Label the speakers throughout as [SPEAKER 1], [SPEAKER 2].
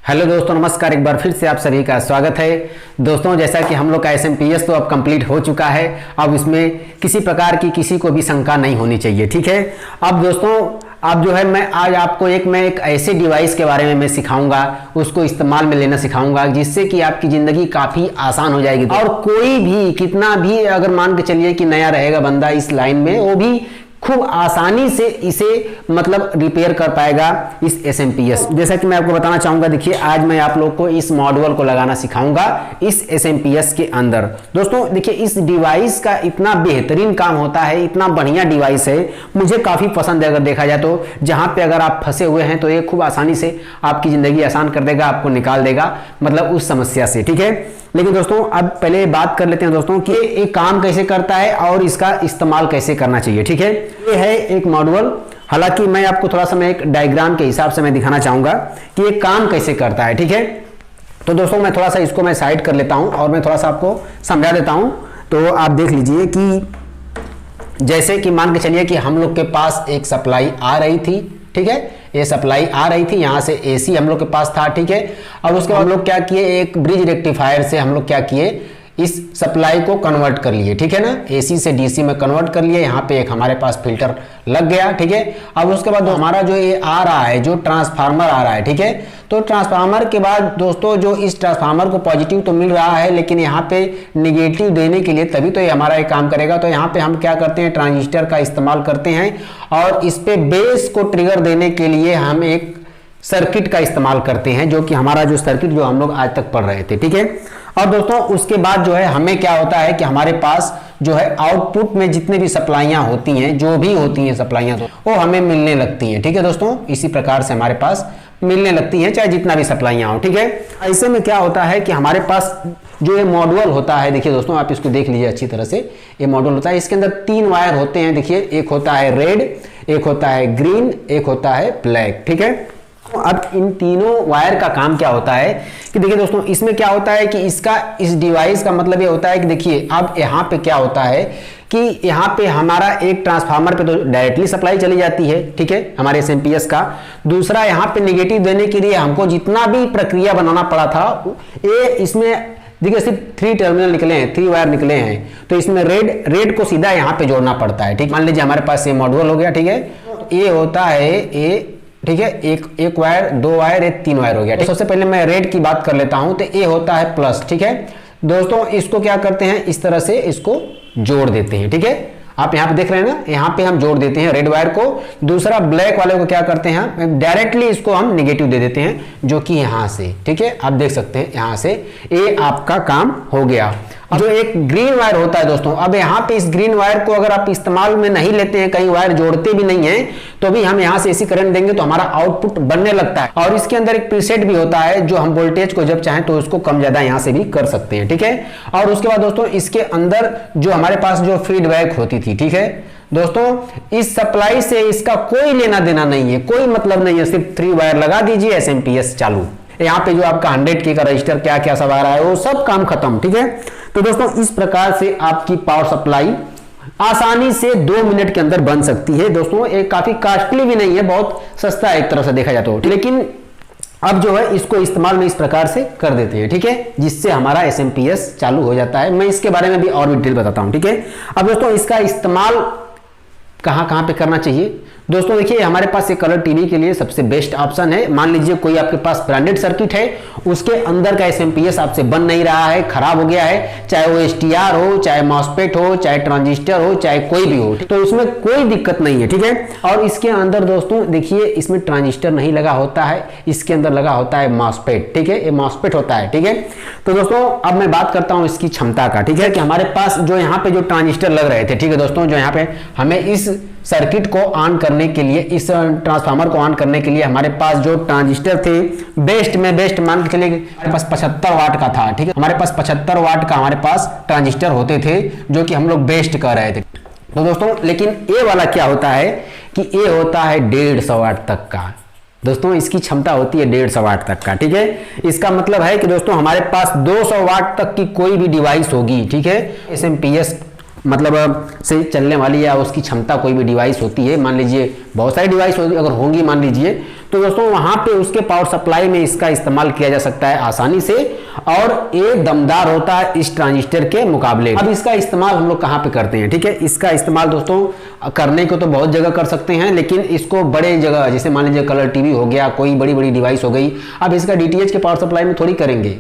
[SPEAKER 1] Hello दोस्तों, नमस्कार। एक बार फिर से आप सभी का स्वागत है। दोस्तों, जैसा कि हम लोग का SMPS तो अब कंप्लीट हो चुका है। अब इसमें किसी प्रकार की किसी को भी शंका नहीं होनी चाहिए, ठीक है। अब दोस्तों, अब जो है मैं आज आपको एक ऐसे डिवाइस के बारे में मैं सिखाऊंगा, उसको इस्तेमाल में लेना सिखाऊंगा, जिससे कि आपकी ज़िंदगी काफ़ी आसान हो जाएगी। और कोई भी कितना भी अगर मान के चलिए कि नया रहेगा बंदा इस लाइन में, वो भी खूब आसानी से इसे मतलब रिपेयर कर पाएगा इस SMPS। जैसा कि मैं आपको बताना चाहूंगा, देखिए आज मैं आप लोग को इस मॉड्यूल को लगाना सिखाऊंगा इस SMPS के अंदर। दोस्तों देखिए, इस डिवाइस का इतना बेहतरीन काम होता है, इतना बढ़िया डिवाइस है, मुझे काफ़ी पसंद है। अगर देखा जाए तो जहाँ पे अगर आप फंसे हुए हैं तो ये खूब आसानी से आपकी ज़िंदगी आसान कर देगा, आपको निकाल देगा मतलब उस समस्या से, ठीक है। लेकिन दोस्तों अब पहले बात कर लेते हैं दोस्तों कि ये काम कैसे करता है और इसका इस्तेमाल कैसे करना चाहिए, ठीक है। ये है एक मॉड्यूल। हालांकि मैं आपको थोड़ा सा मैं एक डायग्राम के हिसाब से मैं दिखाना चाहूंगा कि ये काम कैसे करता है, ठीक है। तो दोस्तों मैं थोड़ा सा इसको मैं साइड कर लेता हूं और मैं थोड़ा सा आपको समझा देता हूं। तो आप देख लीजिए कि जैसे कि मान के चलिए कि हम लोग के पास एक सप्लाई आ रही थी, ठीक है। ये सप्लाई आ रही थी, यहाँ से AC हम लोग के पास था, ठीक है। अब उसके बाद हम लोग क्या किए, एक ब्रिज रेक्टिफायर से हम लोग क्या किए, इस सप्लाई को कन्वर्ट कर लिए, ठीक है ना। AC से DC में कन्वर्ट कर लिए। यहाँ पे एक हमारे पास फिल्टर लग गया, ठीक है। अब उसके बाद हमारा जो ये आ रहा है, जो ट्रांसफार्मर आ रहा है, ठीक है। तो ट्रांसफार्मर के बाद दोस्तों जो इस ट्रांसफार्मर को पॉजिटिव तो मिल रहा है, लेकिन यहाँ पे निगेटिव देने के लिए तभी तो ये हमारा ये काम करेगा। तो यहाँ पे हम क्या करते हैं, ट्रांजिस्टर का इस्तेमाल करते हैं और इस पे बेस को ट्रिगर देने के लिए हम एक सर्किट का इस्तेमाल करते हैं, जो कि हमारा जो सर्किट जो हम लोग आज तक पढ़ रहे थे, ठीक है। और दोस्तों उसके बाद जो है हमें क्या होता है कि हमारे पास जो है आउटपुट में जितने भी सप्लाइयां होती हैं, जो भी होती हैं सप्लाइयां, तो वो हमें मिलने लगती हैं, ठीक है दोस्तों। इसी प्रकार से हमारे पास मिलने लगती हैं, चाहे जितना भी सप्लाइयां हो, ठीक है। ऐसे में क्या होता है कि हमारे पास जो ये मॉड्यूल होता है, देखिए दोस्तों आप इसको देख लीजिए अच्छी तरह से। ये मॉड्यूल होता है, इसके अंदर 3 वायर होते हैं, देखिए। एक होता है रेड, एक होता है ग्रीन, एक होता है ब्लैक, ठीक है। अब इन तीनों वायर का काम क्या होता है कि देखिए दोस्तों, इसमें क्या होता है कि इस डिवाइस का मतलब ये होता है कि देखिए अब यहाँ पे क्या होता है कि यहाँ पे हमारा एक ट्रांसफार्मर पे तो डायरेक्टली सप्लाई चली जाती है, ठीक है, हमारे SMPS का। दूसरा, यहाँ पे नेगेटिव देने के लिए हमको जितना भी प्रक्रिया बनाना पड़ा था, ये इसमें देखिए सिर्फ 3 टर्मिनल निकले हैं, 3 वायर निकले हैं। तो इसमें रेड को सीधा यहाँ पे जोड़ना पड़ता है, ठीक। मान लीजिए हमारे पास ये मॉड्यूल हो गया, ठीक है। ये होता है ए, ठीक है, एक वायर, 2 वायर, 3 वायर हो गया, ठीक। सबसे पहले मैं रेड की बात कर लेता हूं। तो ये होता है प्लस, ठीक है दोस्तों। इसको क्या करते हैं, इस तरह से इसको जोड़ देते हैं, ठीक है। आप यहाँ पे देख रहे हैं ना, यहाँ पे हम जोड़ देते हैं रेड वायर को। दूसरा ब्लैक वाले को क्या करते हैं, डायरेक्टली इसको हम निगेटिव दे देते हैं, जो कि यहाँ से, ठीक है। आप देख सकते हैं यहाँ से ये आपका काम हो गया। जो एक ग्रीन वायर होता है दोस्तों, अब यहाँ पे इस ग्रीन वायर को अगर आप इस्तेमाल में नहीं लेते हैं, कहीं वायर जोड़ते भी नहीं है, तो भी हम यहाँ से AC करंट देंगे तो हमारा आउटपुट बनने लगता है। और इसके अंदर एक प्रीसेट भी होता है, जो हम वोल्टेज को जब चाहें तो उसको कम ज्यादा यहाँ से भी कर सकते हैं, ठीक है। और उसके बाद दोस्तों इसके अंदर जो हमारे पास जो फीडबैक होती थी, ठीक है दोस्तों, इस सप्लाई से इसका कोई लेना देना नहीं है, कोई मतलब नहीं है। सिर्फ 3 वायर लगा दीजिए, SMPS चालू। यहाँ पे जो आपका 100K का रजिस्टर क्या क्या सब आ रहा है, वो सब काम खत्म, ठीक है। तो दोस्तों इस प्रकार से आपकी पावर सप्लाई आसानी से 2 मिनट के अंदर बन सकती है दोस्तों। एक काफी कॉस्टली भी नहीं है, बहुत सस्ता है एक तरह से देखा जाए तो। लेकिन अब जो है इसको इस्तेमाल में इस प्रकार से कर देते हैं, ठीक है, जिससे हमारा SMPS चालू हो जाता है। मैं इसके बारे में भी और भी डिटेल बताता हूं, ठीक है। अब दोस्तों इसका इस्तेमाल कहां कहां पे करना चाहिए दोस्तों, देखिए हमारे पास ये कलर टीवी के लिए सबसे बेस्ट ऑप्शन है। मान लीजिए कोई आपके पास ब्रांडेड सर्किट है, उसके अंदर का SMPS आपसे बन नहीं रहा है, खराब हो गया है, चाहे वो STR हो, चाहे MOSFET हो, चाहे ट्रांजिस्टर हो, चाहे कोई भी हो, तो उसमें कोई दिक्कत नहीं है, ठीक है। और इसके अंदर दोस्तों देखिए, इसमें ट्रांजिस्टर नहीं लगा होता है, इसके अंदर लगा होता है MOSFET, ठीक है, ये MOSFET होता है, ठीक है। तो दोस्तों अब मैं बात करता हूं इसकी क्षमता का, ठीक है, कि हमारे पास जो यहाँ पे जो ट्रांजिस्टर लग रहे थे, ठीक है दोस्तों, जो यहाँ पे हमें इस सर्किट को ऑन करने के लिए, इस ट्रांसफार्मर को ऑन करने के लिए हमारे पास जो ट्रांजिस्टर थे, बेस्ट में बेस्ट मान के चलिए हमारे पास 75 वाट का था, ठीक है। हमारे पास 75 वाट का हमारे पास ट्रांजिस्टर होते थे, जो कि हम लोग बेस्ट कर रहे थे। तो दोस्तों लेकिन ये वाला क्या होता है कि ये होता है 150 वाट तक का दोस्तों, इसकी क्षमता होती है 150 वाट तक का, ठीक है। इसका मतलब है कि दोस्तों हमारे पास 200 वाट तक की कोई भी डिवाइस होगी, ठीक है, SMPS मतलब से चलने वाली या उसकी क्षमता कोई भी डिवाइस होती है, मान लीजिए बहुत सारी डिवाइस अगर होंगी मान लीजिए, तो दोस्तों वहां पे उसके पावर सप्लाई में इसका इस्तेमाल किया जा सकता है आसानी से, और ये दमदार होता है इस ट्रांजिस्टर के मुकाबले। अब इसका इस्तेमाल हम लोग कहां पे करते हैं, ठीक है। इसका इस्तेमाल दोस्तों करने को तो बहुत जगह कर सकते हैं, लेकिन इसको बड़े जगह, जैसे मान लीजिए कलर टीवी हो गया, कोई बड़ी बड़ी डिवाइस हो गई, अब इसका डीटीएच के पावर सप्लाई में थोड़ी करेंगे।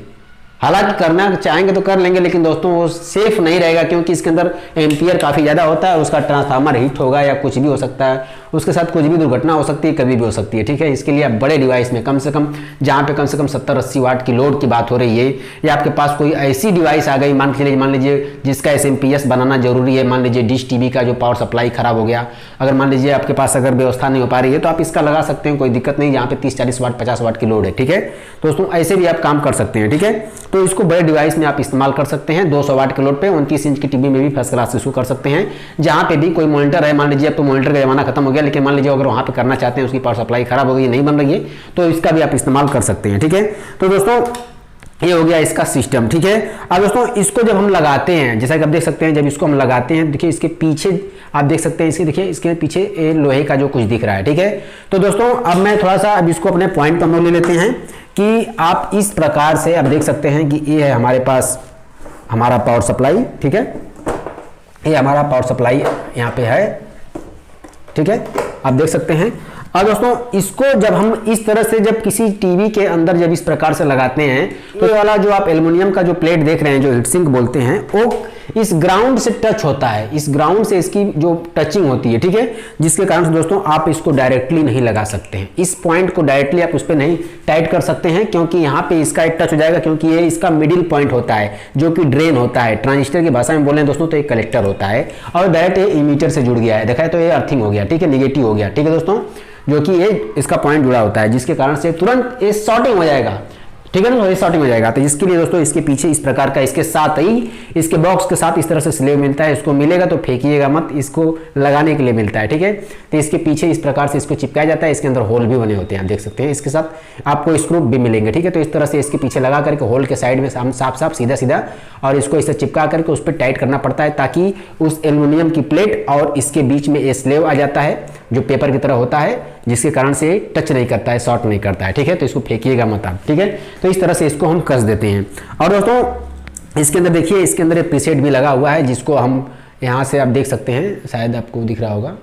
[SPEAKER 1] हालांकि करना चाहेंगे तो कर लेंगे, लेकिन दोस्तों वो सेफ नहीं रहेगा, क्योंकि इसके अंदर एम्पियर काफ़ी ज़्यादा होता है, उसका ट्रांसफार्मर हीट होगा या कुछ भी हो सकता है, उसके साथ कुछ भी दुर्घटना हो सकती है, कभी भी हो सकती है, ठीक है। इसके लिए आप बड़े डिवाइस में कम से कम, जहाँ पे कम से कम 70-80 वाट की लोड की बात हो रही है, या आपके पास कोई ऐसी डिवाइस आ गई, मान लीजिए जिसका SMPS बनाना जरूरी है, मान लीजिए डिश टीवी का जो पावर सप्लाई खराब हो गया, अगर मान लीजिए आपके पास अगर व्यवस्था नहीं हो पा रही है, तो आप इसका लगा सकते हैं, कोई दिक्कत नहीं, जहाँ पे 30-40 वाट 50 वाट की लोड है, ठीक है दोस्तों, ऐसे भी आप काम कर सकते हैं, ठीक है। तो इसको बड़े डिवाइस में आप इस्तेमाल कर सकते हैं। 200 वाट के लोड पे 29 इंच की टीवी में भी फर्स्ट क्लास इसको कर सकते हैं। जहां पे भी कोई मॉनिटर है, मान लीजिए अब तो मॉनिटर का जमाना खत्म हो गया, लेकिन मान लीजिए अगर वहां पे करना चाहते हैं, उसकी पावर सप्लाई खराब हो गई, नहीं बन रही है, तो इसका भी आप इस्तेमाल कर सकते हैं, ठीक है। तो दोस्तों ये हो गया इसका सिस्टम, ठीक है। अब दोस्तों इसको जब हम लगाते हैं, जैसा कि आप देख सकते हैं, जब इसको हम लगाते हैं, देखिए इसके पीछे आप देख सकते हैं, इसके देखिए इसके पीछे लोहे का जो कुछ दिख रहा है, ठीक है। तो दोस्तों अब मैं थोड़ा सा अब इसको अपने पॉइंट पर हम लोग ले लेते हैं कि आप इस प्रकार से आप देख सकते हैं कि ये है हमारे पास हमारा पावर सप्लाई, ठीक है। ये हमारा पावर सप्लाई यहाँ पे है, ठीक है, आप देख सकते हैं। अब दोस्तों इसको जब हम इस तरह से जब किसी टीवी के अंदर जब इस प्रकार से लगाते हैं, तो ये वाला जो आप एल्युमिनियम का जो प्लेट देख रहे हैं, जो हीटसिंक बोलते हैं, वो इस ग्राउंड से टच होता है, इस ग्राउंड से इसकी जो टचिंग होती है, ठीक है, जिसके कारण से दोस्तों आप इसको डायरेक्टली नहीं लगा सकते हैं, इस पॉइंट को डायरेक्टली आप उस पर नहीं टाइट कर सकते हैं, क्योंकि यहाँ पे इसका एक टच हो जाएगा, क्योंकि ये इसका मिडिल पॉइंट होता है, जो कि ड्रेन होता है, ट्रांजिस्टर की भाषा में बोले दोस्तों तो एक कलेक्टर होता है, और डायरेक्ट ये इमीटर से जुड़ गया है, देखा है, तो ये अर्थिंग हो गया, ठीक है, निगेटिव हो गया, ठीक है दोस्तों, जो कि ये इसका पॉइंट जुड़ा होता है, जिसके कारण से तुरंत ये शॉर्टिंग हो जाएगा, ठीक है ना, ये शॉर्टिंग हो जाएगा। तो इसके लिए दोस्तों इसके पीछे इस प्रकार का, इसके साथ ही इसके बॉक्स के साथ इस तरह से स्लेव मिलता है, इसको मिलेगा तो फेंकिएगा मत, इसको लगाने के लिए मिलता है, ठीक है। तो इसके पीछे इस प्रकार से इसको चिपकाया जाता है, इसके अंदर होल भी बने होते हैं, आप देख सकते हैं, इसके साथ आपको स्क्रू भी मिलेंगे, ठीक है। तो इस तरह से इसके पीछे लगा करके होल के साइड में हम साफ सीधा सीधा और इसको इसे चिपका करके उस पर टाइट करना पड़ता है, ताकि उस एल्युमिनियम की प्लेट और इसके बीच में ये स्लेव आ जाता है, जो पेपर की तरह होता है, जिसके कारण से टच नहीं करता है, शॉर्ट नहीं करता है, ठीक है। तो इसको फेंकिएगा मत आप, ठीक है। तो इस तरह से इसको हम कस देते हैं। और दोस्तों इसके अंदर देखिए, इसके अंदर एक प्रीसेट भी लगा हुआ है, जिसको हम यहाँ से आप देख सकते हैं, शायद आपको दिख रहा होगा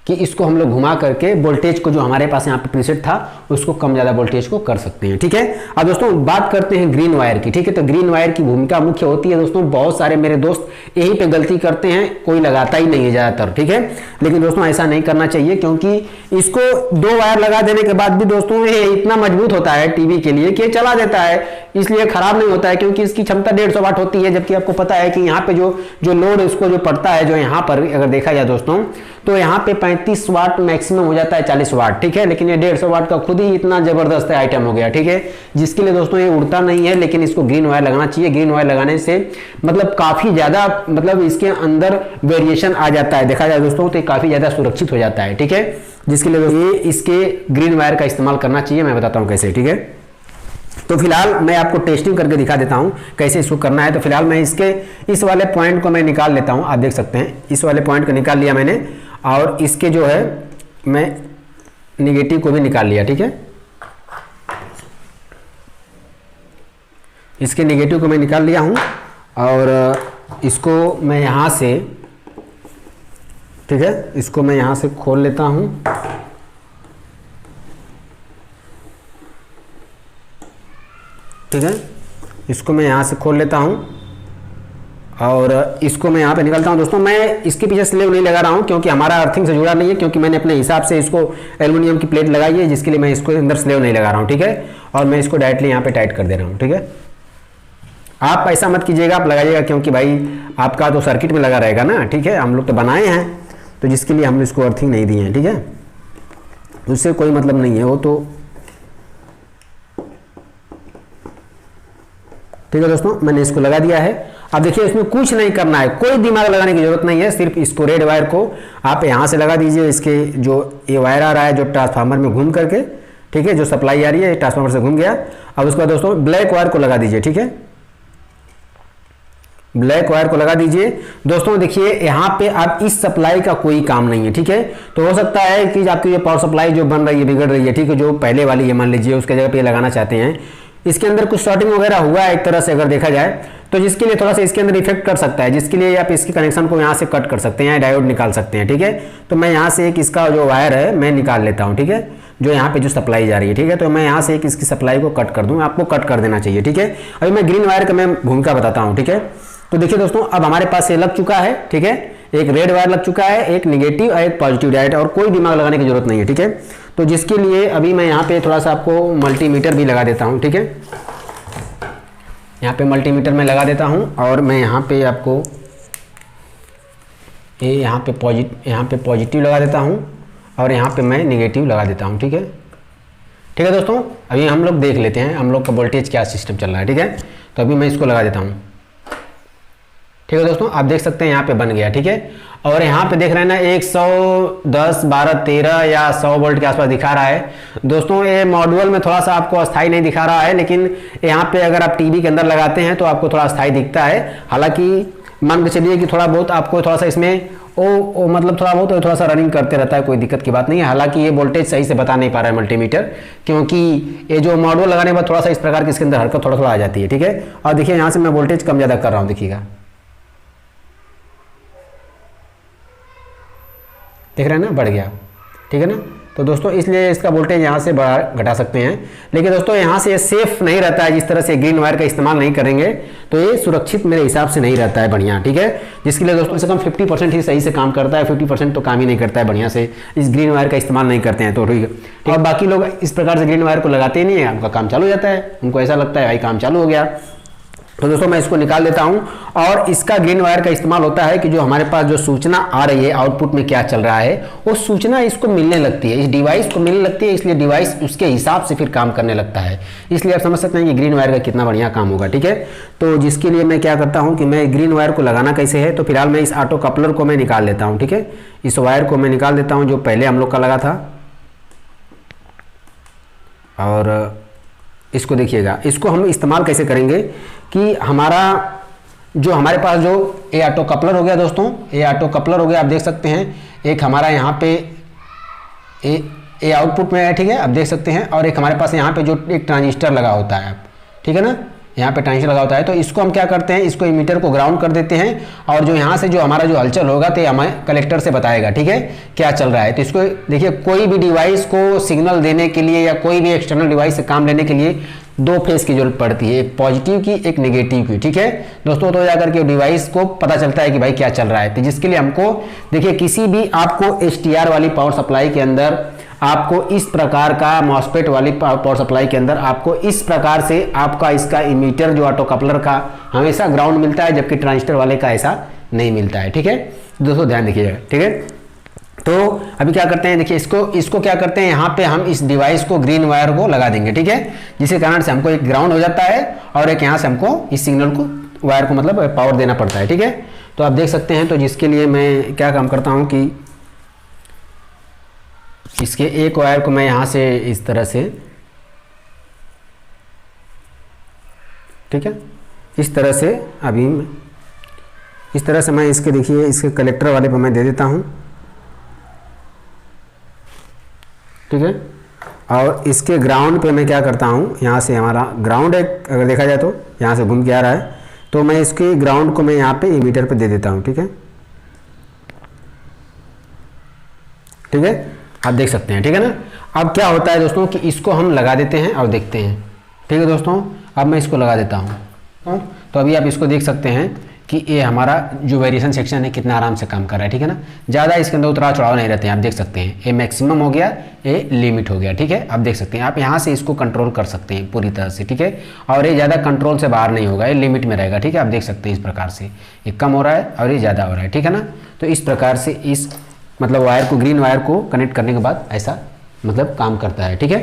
[SPEAKER 1] कि इसको हम लोग घुमा करके वोल्टेज को, जो हमारे पास यहाँ पे प्रीसेट था, उसको कम ज़्यादा वोल्टेज को कर सकते हैं, ठीक है। अब दोस्तों बात करते हैं ग्रीन वायर की, ठीक है। तो ग्रीन वायर की भूमिका मुख्य होती है दोस्तों, बहुत सारे मेरे दोस्त यहीं पे गलती करते हैं, कोई लगाता ही नहीं है ज़्यादातर, ठीक है। लेकिन दोस्तों ऐसा नहीं करना चाहिए, क्योंकि इसको 2 वायर लगा देने के बाद भी दोस्तों ये इतना मजबूत होता है टीवी के लिए कि ये चला देता है, इसलिए खराब नहीं होता है, क्योंकि इसकी क्षमता 150 वाट होती है, जबकि आपको पता है कि यहाँ पे जो लोड इसको जो पड़ता है, जो यहाँ पर अगर देखा जाए दोस्तों, तो यहाँ पे 35 वाट मैक्सिमम हो जाता है, 40 वाट, ठीक है। लेकिन ये 150 वाट का खुद ही इतना जबरदस्त आइटम हो गया, ठीक है, जिसके लिए दोस्तों ये उड़ता नहीं है। लेकिन इसको ग्रीन वायर लगाना चाहिए। ग्रीन वायर लगाने से मतलब काफी ज्यादा, मतलब इसके अंदर वेरिएशन आ जाता है, देखा जाए दोस्तों, तो काफी ज्यादा सुरक्षित हो जाता है, ठीक है, जिसके लिए ये इसके ग्रीन वायर का इस्तेमाल करना चाहिए। मैं बताता हूँ कैसे, ठीक है। तो फिलहाल मैं आपको टेस्टिंग करके दिखा देता हूं कैसे इसको करना है। तो फिलहाल मैं इसके इस वाले पॉइंट को मैं निकाल लेता हूं, आप देख सकते हैं, इस वाले पॉइंट को निकाल लिया मैंने, और इसके जो है मैं निगेटिव को भी निकाल लिया, ठीक है। इसके निगेटिव को मैं निकाल लिया हूं, और इसको मैं यहां से, ठीक है, इसको मैं यहां से खोल लेता हूं, ठीक है, इसको मैं यहाँ से खोल लेता हूँ, और इसको मैं यहाँ पे निकालता हूँ। दोस्तों मैं इसके पीछे स्लेव नहीं लगा रहा हूँ, क्योंकि हमारा अर्थिंग से जुड़ा नहीं है, क्योंकि मैंने अपने हिसाब से इसको एल्युमिनियम की प्लेट लगाई है, जिसके लिए मैं इसको अंदर स्लेव नहीं लगा रहा हूँ, ठीक है। और मैं इसको डायरेक्टली यहाँ पे टाइट कर दे रहा हूँ, ठीक है। आप ऐसा मत कीजिएगा, आप लगाइएगा, क्योंकि भाई आपका तो सर्किट में लगा रहेगा ना, ठीक है। हम लोग तो बनाए हैं, तो जिसके लिए हमने इसको अर्थिंग नहीं दी है, ठीक है, उससे कोई मतलब नहीं है वो तो, ठीक है दोस्तों। मैंने इसको लगा दिया है। अब देखिए इसमें कुछ नहीं करना है, कोई दिमाग लगाने की जरूरत नहीं है, सिर्फ इसको रेड वायर को आप यहाँ से लगा दीजिए, इसके जो ये वायर आ रहा है जो ट्रांसफार्मर में घूम करके, ठीक है, जो सप्लाई आ रही है ट्रांसफार्मर से घूम गया। अब उसके बाद दोस्तों ब्लैक वायर को लगा दीजिए, ठीक है, ब्लैक वायर को लगा दीजिए। दोस्तों देखिए यहाँ पे अब इस सप्लाई का कोई काम नहीं है, ठीक है। तो हो सकता है कि आपकी ये पावर सप्लाई जो बन रही है बिगड़ रही है, ठीक है, जो पहले वाली है मान लीजिए उसके जगह पे लगाना चाहते हैं, इसके अंदर कुछ शॉर्टिंग वगैरह हुआ है एक तरह से अगर देखा जाए, तो जिसके लिए थोड़ा सा इसके अंदर इफेक्ट कर सकता है, जिसके लिए आप इसके कनेक्शन को यहाँ से कट कर सकते हैं, डायोड निकाल सकते हैं, ठीक है। तो मैं यहाँ से एक इसका जो वायर है मैं निकाल लेता हूँ, ठीक है, जो यहाँ पे जो सप्लाई जा रही है, ठीक है। तो मैं यहाँ से एक इसकी सप्लाई को कट कर दूँ, आपको कट कर देना चाहिए, ठीक है। अभी मैं ग्रीन वायर का मैं भूमिका बताता हूँ, ठीक है। तो देखिए दोस्तों अब हमारे पास ये लग चुका है, ठीक है, एक रेड वायर लग चुका है, एक निगेटिव और एक पॉजिटिव डायोड, और कोई दिमाग लगाने की जरूरत नहीं है, ठीक है। तो जिसके लिए अभी मैं यहाँ पे थोड़ा सा आपको मल्टीमीटर भी लगा देता हूँ, ठीक है। यहाँ पे मल्टीमीटर में लगा देता हूँ और मैं यहाँ पे आपको यहाँ पे पॉजिटिव लगा देता हूँ और यहाँ पे मैं निगेटिव लगा देता हूँ, ठीक है। ठीक है दोस्तों, अभी हम लोग देख लेते हैं हम लोग का वोल्टेज क्या सिस्टम चल रहा है, ठीक है। तो अभी मैं इसको लगा देता हूँ, ठीक है दोस्तों, आप देख सकते हैं यहाँ पे बन गया, ठीक है। और यहाँ पे देख रहे हैं ना 110, 12, 13 या 100 वोल्ट के आसपास दिखा रहा है। दोस्तों ये मॉड्यूल में थोड़ा सा आपको अस्थाई नहीं दिखा रहा है, लेकिन यहाँ पे अगर आप टीवी के अंदर लगाते हैं तो आपको थोड़ा अस्थाई दिखता है। हालांकि मान के चलिए कि थोड़ा बहुत आपको थोड़ा सा इसमें मतलब थोड़ा बहुत थोड़ा सा रनिंग करते रहता है, कोई दिक्कत की बात नहीं है। हालांकि ये वोल्टेज सही से बता नहीं पा रहा है मल्टीमीटर, क्योंकि ये जो मॉड्यूल लगाने के बाद थोड़ा सा इस प्रकार की इसके अंदर हरकत थोड़ा आ जाती है, ठीक है। और देखिए यहाँ से मैं वोल्टेज कम ज़्यादा कर रहा हूँ, देखिएगा, देख रहे हैं ना, बढ़ गया, ठीक है ना। तो दोस्तों इसलिए इसका वोल्टेज यहाँ से बढ़ा घटा सकते हैं, लेकिन दोस्तों यहाँ से ये सेफ नहीं रहता है। जिस तरह से ग्रीन वायर का इस्तेमाल नहीं करेंगे तो ये सुरक्षित मेरे हिसाब से नहीं रहता है बढ़िया, ठीक है। जिसके लिए दोस्तों से कम 50% ही सही से काम करता है, 50% तो काम ही नहीं करता है बढ़िया से, इस ग्रीन वायर का इस्तेमाल नहीं करते हैं तो ठीक है। और बाकी लोग इस प्रकार से ग्रीन वायर को लगाते ही नहीं है, उनका काम चालू हो जाता है, उनको ऐसा लगता है भाई काम चालू हो गया। तो दोस्तों मैं इसको निकाल देता हूं। और इसका ग्रीन वायर का इस्तेमाल होता है कि जो हमारे पास जो सूचना आ रही है आउटपुट में क्या चल रहा है, वो सूचना इसको मिलने लगती है, इस डिवाइस को मिलने लगती है, इसलिए डिवाइस उसके हिसाब से फिर काम करने लगता है। इसलिए आप समझ सकते हैं कि ग्रीन वायर का कितना बढ़िया काम होगा, ठीक है। तो जिसके लिए मैं क्या करता हूँ कि मैं ग्रीन वायर को लगाना कैसे है, तो फिलहाल मैं इस ऑटो कपलर को मैं निकाल लेता हूँ, ठीक है। इस वायर को मैं निकाल देता हूँ जो पहले हम लोग का लगा था, और इसको देखिएगा, इसको हम इस्तेमाल कैसे करेंगे कि हमारे पास जो ये ऑटो कपलर हो गया दोस्तों, ये ऑटो कपलर हो गया, आप देख सकते हैं। एक हमारा यहाँ पे ये आउटपुट में है, ठीक है, आप देख सकते हैं। और एक हमारे पास यहाँ पे जो एक ट्रांजिस्टर लगा होता है, ठीक है ना, यहाँ पे ट्रांजिस्टर लगा होता है। तो इसको हम क्या करते हैं, इसको इमीटर को ग्राउंड कर देते हैं, और जो यहाँ से जो हमारा जो हलचल होगा तो हमें कलेक्टर से बताएगा, ठीक है, क्या चल रहा है। तो इसको देखिए, कोई भी डिवाइस को सिग्नल देने के लिए या कोई भी एक्सटर्नल डिवाइस से काम लेने के लिए दो फेस की जरूरत पड़ती है, एक पॉजिटिव की, एक नेगेटिव की, ठीक है दोस्तों। तो जाकर के डिवाइस को पता चलता है कि भाई क्या चल रहा है। तो जिसके लिए हमको देखिए, किसी भी आपको STR वाली पावर सप्लाई के अंदर आपको इस प्रकार का, मॉसफेट वाली पावर सप्लाई के अंदर आपको इस प्रकार से आपका इसका इमीटर जो ऑटो कपलर का हमेशा ग्राउंड मिलता है, जबकि ट्रांजिस्टर वाले का ऐसा नहीं मिलता है, ठीक है दोस्तों, ध्यान रखिएगा, ठीक है। तो अभी क्या करते हैं, देखिए इसको क्या करते हैं, यहाँ पे हम इस डिवाइस को ग्रीन वायर को लगा देंगे, ठीक है, जिसके कारण से हमको एक ग्राउंड हो जाता है और एक यहाँ से हमको इस सिग्नल को वायर को मतलब पावर देना पड़ता है, ठीक है। तो आप देख सकते हैं। तो जिसके लिए मैं क्या काम करता हूँ कि इसके एक वायर को मैं यहाँ से इस तरह से, ठीक है, इस तरह से अभी इस तरह से मैं इसके देखिए इसके कलेक्टर वाले पे मैं दे देता हूँ, ठीक है। और इसके ग्राउंड पे मैं क्या करता हूँ, यहाँ से हमारा ग्राउंड है, अगर देखा जाए तो यहाँ से घूम के आ रहा है, तो मैं इसके ग्राउंड को मैं यहाँ पे इमीटर पे दे देता हूँ, ठीक है, ठीक है, आप देख सकते हैं, ठीक है ना। अब क्या होता है दोस्तों कि इसको हम लगा देते हैं और देखते हैं, ठीक है दोस्तों। अब मैं इसको लगा देता हूँ, तो अभी आप इसको देख सकते हैं कि ये हमारा जो वेरिएशन सेक्शन है कितना आराम से काम कर रहा है, ठीक है ना। ज़्यादा इसके अंदर उतराव चढ़ाव नहीं रहते हैं, आप देख सकते हैं। ये मैक्सिमम हो गया, ये लिमिट हो गया, ठीक है, आप देख सकते हैं। आप यहाँ से इसको कंट्रोल कर सकते हैं पूरी तरह से, ठीक है। और ये ज़्यादा कंट्रोल से बाहर नहीं होगा, ये लिमिट में रहेगा, ठीक है, आप देख सकते हैं। इस प्रकार से ये कम हो रहा है और ये ज़्यादा हो रहा है, ठीक है ना। तो इस प्रकार से इस मतलब वायर को, ग्रीन वायर को कनेक्ट करने के बाद ऐसा मतलब काम करता है, ठीक है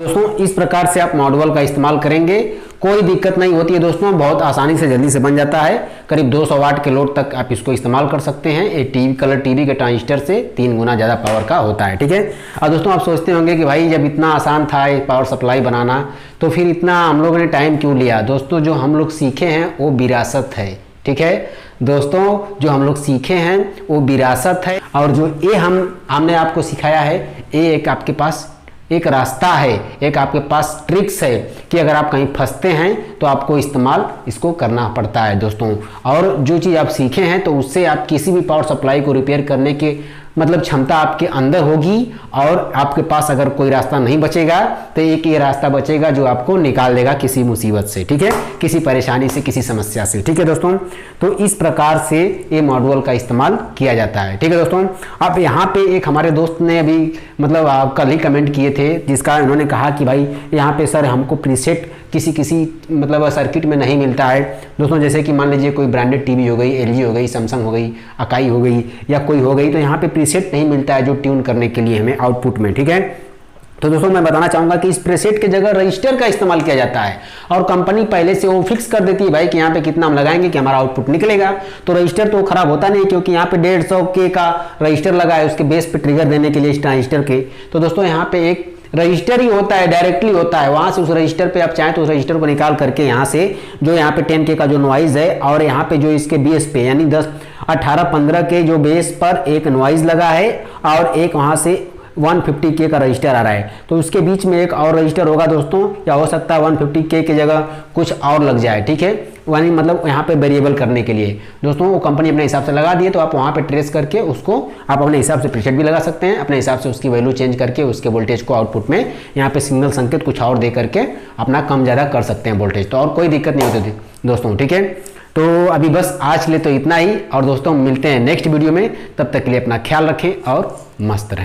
[SPEAKER 1] दोस्तों। इस प्रकार से आप मॉड्यूल का इस्तेमाल करेंगे, कोई दिक्कत नहीं होती है दोस्तों, बहुत आसानी से जल्दी से बन जाता है। करीब 200 वाट के लोड तक आप इसको इस्तेमाल कर सकते हैं। ये टीवी कलर टीवी के ट्रांजिस्टर से 3 गुना ज़्यादा पावर का होता है, ठीक है। और दोस्तों आप सोचते होंगे कि भाई जब इतना आसान था ये पावर सप्लाई बनाना, तो फिर इतना हम लोगों ने टाइम क्यों लिया। दोस्तों जो हम लोग सीखे हैं वो विरासत है, ठीक है दोस्तों, जो हम लोग सीखे हैं वो विरासत है, और जो ये हमने आपको सिखाया है ये एक आपके पास एक रास्ता है, एक आपके पास ट्रिक्स है कि अगर आप कहीं फंसते हैं तो आपको इस्तेमाल इसको करना पड़ता है दोस्तों। और जो चीज़ आप सीखे हैं तो उससे आप किसी भी पावर सप्लाई को रिपेयर करने के मतलब क्षमता आपके अंदर होगी, और आपके पास अगर कोई रास्ता नहीं बचेगा तो एक ये रास्ता बचेगा जो आपको निकाल देगा किसी मुसीबत से, ठीक है, किसी परेशानी से, किसी समस्या से, ठीक है दोस्तों। तो इस प्रकार से ये मॉड्यूल का इस्तेमाल किया जाता है, ठीक है दोस्तों। अब यहाँ पे एक हमारे दोस्त ने अभी मतलब कल ही कमेंट किए थे, जिसका उन्होंने कहा कि भाई यहाँ पे सर हमको प्रीसेट किसी मतलब सर्किट में नहीं मिलता है दोस्तों। जैसे कि मान लीजिए कोई ब्रांडेड टीवी हो गई, एलजी हो गई, सैमसंग हो गई, अकाई हो गई या कोई हो गई, तो यहाँ पे प्रीसेट नहीं मिलता है जो ट्यून करने के लिए हमें आउटपुट में, ठीक है। तो दोस्तों मैं बताना चाहूंगा कि इस प्रीसेट की जगह रजिस्टर का इस्तेमाल किया जाता है, और कंपनी पहले से वो फिक्स कर देती है भाई कि यहाँ पे कितना हम लगाएंगे कि हमारा आउटपुट निकलेगा। तो रजिस्टर तो खराब होता नहीं, क्योंकि यहाँ पे 150K का रजिस्टर लगा है उसके बेस पे ट्रिगर देने के लिए इस ट्रांजिस्टर के। तो दोस्तों यहाँ पे एक रजिस्टर ही होता है, डायरेक्टली होता है, वहां से उस रजिस्टर पे आप चाहें तो उस रजिस्टर को निकाल करके यहाँ से जो यहाँ पे 10K का जो नॉइज है, और यहाँ पे जो इसके बेस पे यानी 10, 18, 15 के जो बेस पर एक नॉइज लगा है, और एक वहां से 150K का रजिस्टर आ रहा है, तो उसके बीच में एक और रजिस्टर होगा दोस्तों, या हो सकता है 150K की जगह कुछ और लग जाए, ठीक है, यानी मतलब यहाँ पे वेरिएबल करने के लिए दोस्तों वो कंपनी अपने हिसाब से लगा दिए। तो आप वहाँ पे ट्रेस करके उसको आप अपने हिसाब से प्रीसेट भी लगा सकते हैं, अपने हिसाब से उसकी वैल्यू चेंज करके उसके वोल्टेज को आउटपुट में यहाँ पे सिग्नल संकेत कुछ और दे करके अपना कम ज़्यादा कर सकते हैं वोल्टेज, तो और कोई दिक्कत नहीं होती दोस्तों, ठीक है। तो अभी बस आज के लिए तो इतना ही, और दोस्तों मिलते हैं नेक्स्ट वीडियो में, तब तक के लिए अपना ख्याल रखें और मस्त रहें।